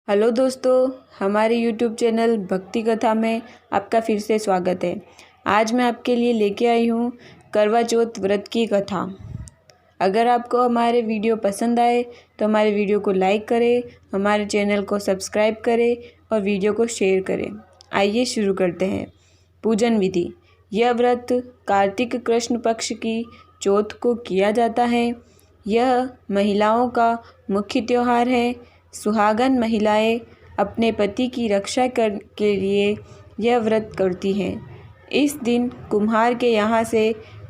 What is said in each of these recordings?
Hello दोस्तों, हमारे YouTube channel भक्ति कथा में आपका फिर से स्वागत है। आज मैं आपके लिए लेके आई हूँ करवा चौथ व्रत की कथा। अगर आपको हमारे वीडियो पसंद आए तो हमारे वीडियो को लाइक करें, हमारे चैनल को सब्सक्राइब करें और वीडियो को शेयर करें। आइए शुरू करते हैं। पूजन विधि। यह व्रत कार्तिक कृष्ण पक्ष की चौथ को किया जाता है। यह महिलाओं का मुख्य त्यौहार है। सुहागन महिलाएं अपने पति की रक्षा के लिए यह व्रत करती हैं। इस दिन कुम्हार के यहाँ से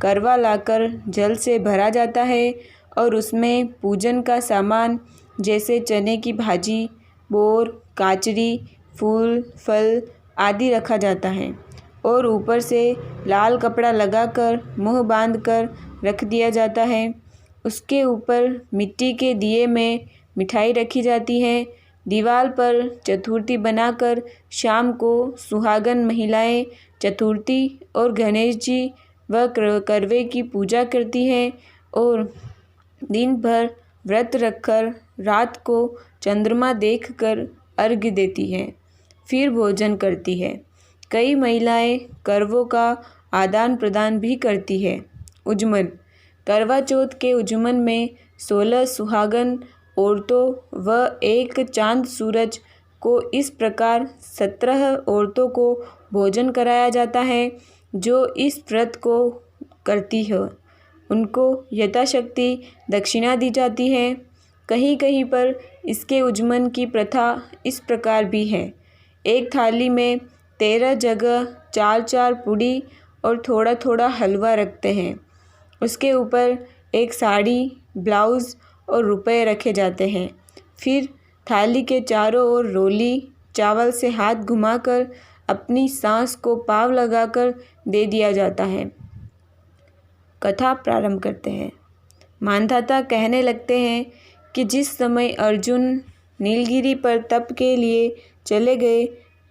करवा लाकर जल से भरा जाता है और उसमें पूजन का सामान जैसे चने की भाजी, बोर, काचरी, फूल, फल आदि रखा जाता है और ऊपर से लाल कपड़ा लगाकर मुंह बांधकर रख दिया जाता है। उसके ऊपर मिट्टी के दिए में मिठाई रखी जाती है। दीवार पर चतुर्थी बनाकर शाम को सुहागन महिलाएं चतुर्थी और गणेश जी व करवे की पूजा करती हैं और दिन भर व्रत रखकर रात को चंद्रमा देखकर अर्घ्य देती हैं, फिर भोजन करती है। कई महिलाएं करवों का आदान प्रदान भी करती है। उज्जमन। करवा चौथ के उज्जमन में 16 सुहागन औरतों व एक चांद सूरज को इस प्रकार 17 औरतों को भोजन कराया जाता है जो इस व्रत को करती है। उनको यथाशक्ति दक्षिणा दी जाती है। कहीं कहीं पर इसके उज्जमन की प्रथा इस प्रकार भी है। एक थाली में 13 जगह 4-4 पूड़ी और थोड़ा थोड़ा हलवा रखते हैं। उसके ऊपर एक साड़ी, ब्लाउज़ और रुपए रखे जाते हैं। फिर थाली के चारों ओर रोली चावल से हाथ घुमाकर अपनी सांस को पाव लगाकर दे दिया जाता है। कथा प्रारंभ करते हैं। मानधाता कहने लगते हैं कि जिस समय अर्जुन नीलगिरी पर तप के लिए चले गए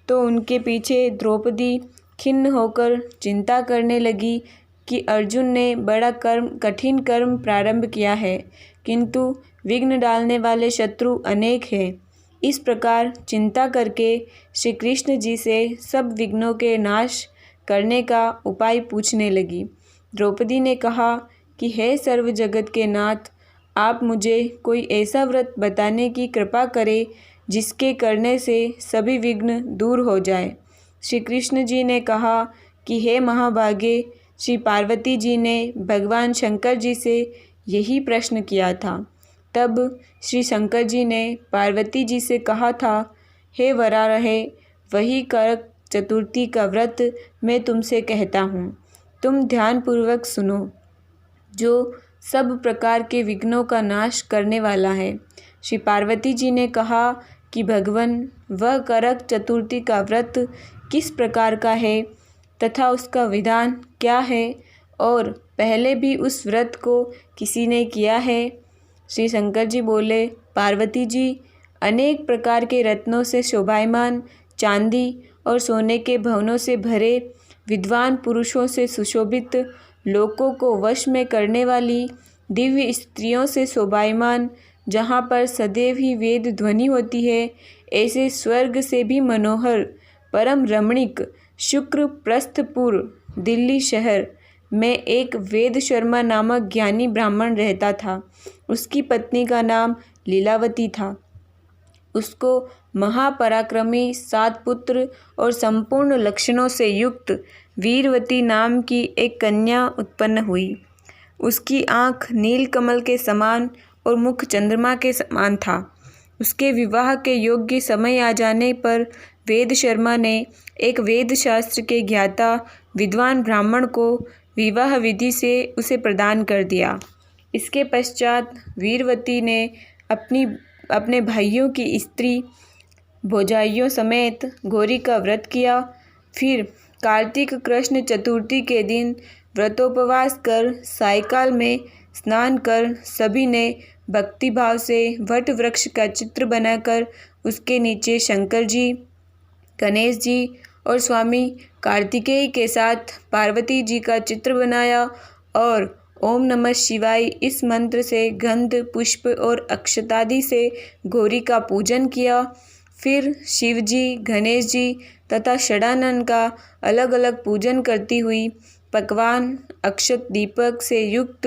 तो उनके पीछे द्रौपदी खिन्न होकर चिंता करने लगी कि अर्जुन ने बड़ा कठिन कर्म प्रारंभ किया है, किंतु विघ्न डालने वाले शत्रु अनेक हैं। इस प्रकार चिंता करके श्री कृष्ण जी से सब विघ्नों के नाश करने का उपाय पूछने लगी। द्रौपदी ने कहा कि हे सर्व जगत के नाथ, आप मुझे कोई ऐसा व्रत बताने की कृपा करें जिसके करने से सभी विघ्न दूर हो जाए। श्री कृष्ण जी ने कहा कि हे महाभागे, श्री पार्वती जी ने भगवान शंकर जी से यही प्रश्न किया था। तब श्री शंकर जी ने पार्वती जी से कहा था, हे वरारहे, वही करक चतुर्थी का व्रत मैं तुमसे कहता हूँ। तुम ध्यानपूर्वक सुनो, जो सब प्रकार के विघ्नों का नाश करने वाला है। श्री पार्वती जी ने कहा कि भगवन, वह करक चतुर्थी का व्रत किस प्रकार का है तथा उसका विधान क्या है और पहले भी उस व्रत को किसी ने किया है? श्री शंकर जी बोले, पार्वती जी, अनेक प्रकार के रत्नों से शोभायमान, चांदी और सोने के भवनों से भरे, विद्वान पुरुषों से सुशोभित, लोकों को वश में करने वाली, दिव्य स्त्रियों से शोभायमान, जहाँ पर सदैव ही वेद ध्वनि होती है, ऐसे स्वर्ग से भी मनोहर, परम रमणीक शुक्र प्रस्थपुर दिल्ली शहर में एक वेद शर्मा नामक ज्ञानी ब्राह्मण रहता था। उसकी पत्नी का नाम लीलावती था। उसको महापराक्रमी 7 पुत्र और संपूर्ण लक्षणों से युक्त वीरवती नाम की एक कन्या उत्पन्न हुई। उसकी आँख नीलकमल के समान और मुख चंद्रमा के समान था। उसके विवाह के योग्य समय आ जाने पर वेद शर्मा ने एक वेद शास्त्र के ज्ञाता विद्वान ब्राह्मण को विवाह विधि से उसे प्रदान कर दिया। इसके पश्चात वीरवती ने अपने भाइयों की स्त्री भौजाइयों समेत गौरी का व्रत किया। फिर कार्तिक कृष्ण चतुर्थी के दिन व्रतोपवास कर सायकाल में स्नान कर सभी ने भक्तिभाव से वट वृक्ष का चित्र बनाकर उसके नीचे शंकर जी, गणेश जी और स्वामी कार्तिकेय के साथ पार्वती जी का चित्र बनाया और ओम नमः शिवाय इस मंत्र से गंध, पुष्प और अक्षतादि से गौरी का पूजन किया। फिर शिवजी, गणेश जी तथा षडानन का अलग अलग पूजन करती हुई पकवान, अक्षत दीपक से युक्त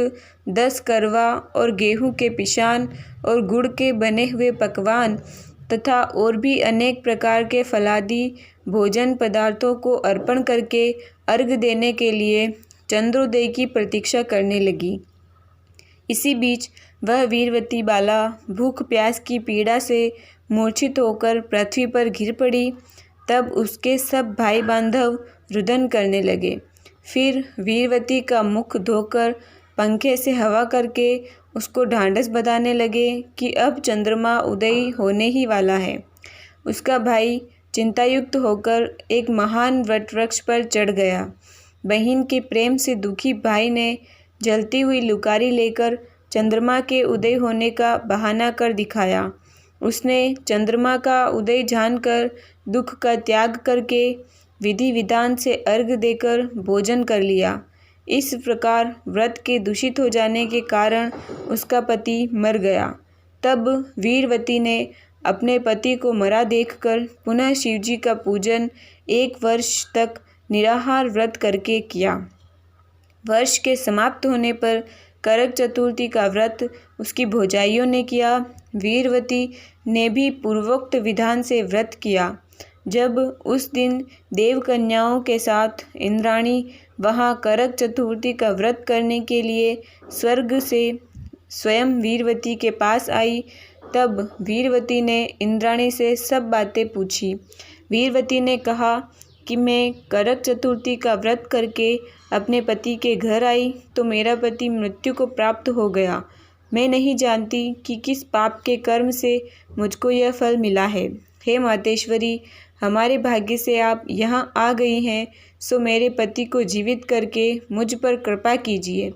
10 करवा और गेहूं के पिशान और गुड़ के बने हुए पकवान तथा और भी अनेक प्रकार के फलादि भोजन पदार्थों को अर्पण करके अर्घ देने के लिए चंद्रोदय की प्रतीक्षा करने लगी। इसी बीच वह वीरवती बाला भूख प्यास की पीड़ा से मूर्छित होकर पृथ्वी पर गिर पड़ी। तब उसके सब भाई बांधव रुदन करने लगे। फिर वीरवती का मुख धोकर पंखे से हवा करके उसको ढांढस बंधाने लगे कि अब चंद्रमा उदय होने ही वाला है। उसका भाई चिंतायुक्त होकर एक महान वटवृक्ष पर चढ़ गया। बहन के प्रेम से दुखी भाई ने जलती हुई लुकारी लेकर चंद्रमा के उदय होने का बहाना कर दिखाया। उसने चंद्रमा का उदय जानकर दुख का त्याग करके विधि विधान से अर्घ देकर भोजन कर लिया। इस प्रकार व्रत के दूषित हो जाने के कारण उसका पति मर गया। तब वीरवती ने अपने पति को मरा देखकर पुनः शिवजी का पूजन 1 वर्ष तक निराहार व्रत करके किया। वर्ष के समाप्त होने पर करक चतुर्थी का व्रत उसकी भौजाइयों ने किया। वीरवती ने भी पूर्वोक्त विधान से व्रत किया। जब उस दिन देवकन्याओं के साथ इंद्राणी वहाँ करक चतुर्थी का व्रत करने के लिए स्वर्ग से स्वयं वीरवती के पास आई, तब वीरवती ने इंद्राणी से सब बातें पूछी। वीरवती ने कहा कि मैं करक चतुर्थी का व्रत करके अपने पति के घर आई तो मेरा पति मृत्यु को प्राप्त हो गया। मैं नहीं जानती कि किस पाप के कर्म से मुझको यह फल मिला है। हे मातेश्वरी, हमारे भाग्य से आप यहाँ आ गई हैं, सो मेरे पति को जीवित करके मुझ पर कृपा कीजिए।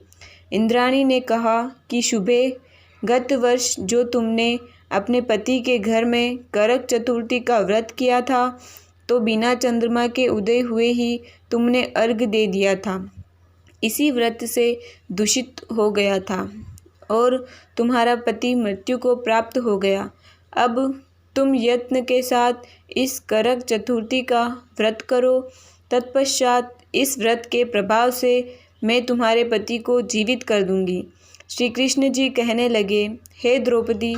इंद्राणी ने कहा कि शुभे, गत वर्ष जो तुमने अपने पति के घर में करक चतुर्थी का व्रत किया था तो बिना चंद्रमा के उदय हुए ही तुमने अर्घ दे दिया था। इसी व्रत से दूषित हो गया था और तुम्हारा पति मृत्यु को प्राप्त हो गया। अब तुम यत्न के साथ इस करक चतुर्थी का व्रत करो। तत्पश्चात इस व्रत के प्रभाव से मैं तुम्हारे पति को जीवित कर दूंगी। श्री कृष्ण जी कहने लगे, हे द्रौपदी,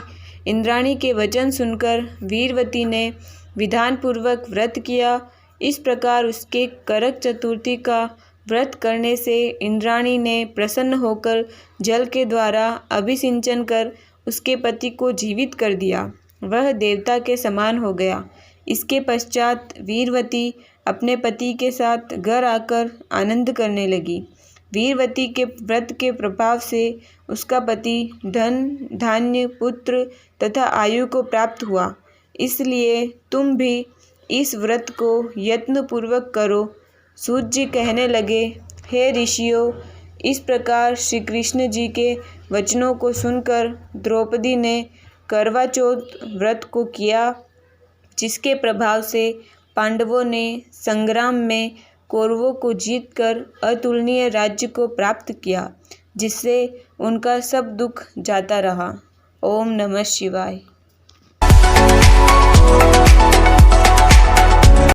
इंद्राणी के वचन सुनकर वीरवती ने विधानपूर्वक व्रत किया। इस प्रकार उसके करक चतुर्थी का व्रत करने से इंद्राणी ने प्रसन्न होकर जल के द्वारा अभिसिंचन कर उसके पति को जीवित कर दिया। वह देवता के समान हो गया। इसके पश्चात वीरवती अपने पति के साथ घर आकर आनंद करने लगी। वीरवती के व्रत के प्रभाव से उसका पति धन, धान्य, पुत्र तथा आयु को प्राप्त हुआ। इसलिए तुम भी इस व्रत को यत्नपूर्वक करो। सूत जी कहने लगे, हे ऋषियों, इस प्रकार श्री कृष्ण जी के वचनों को सुनकर द्रौपदी ने करवा चौथ व्रत को किया, जिसके प्रभाव से पांडवों ने संग्राम में कौरवों को जीतकर अतुलनीय राज्य को प्राप्त किया, जिससे उनका सब दुख जाता रहा। ओम नमः शिवाय।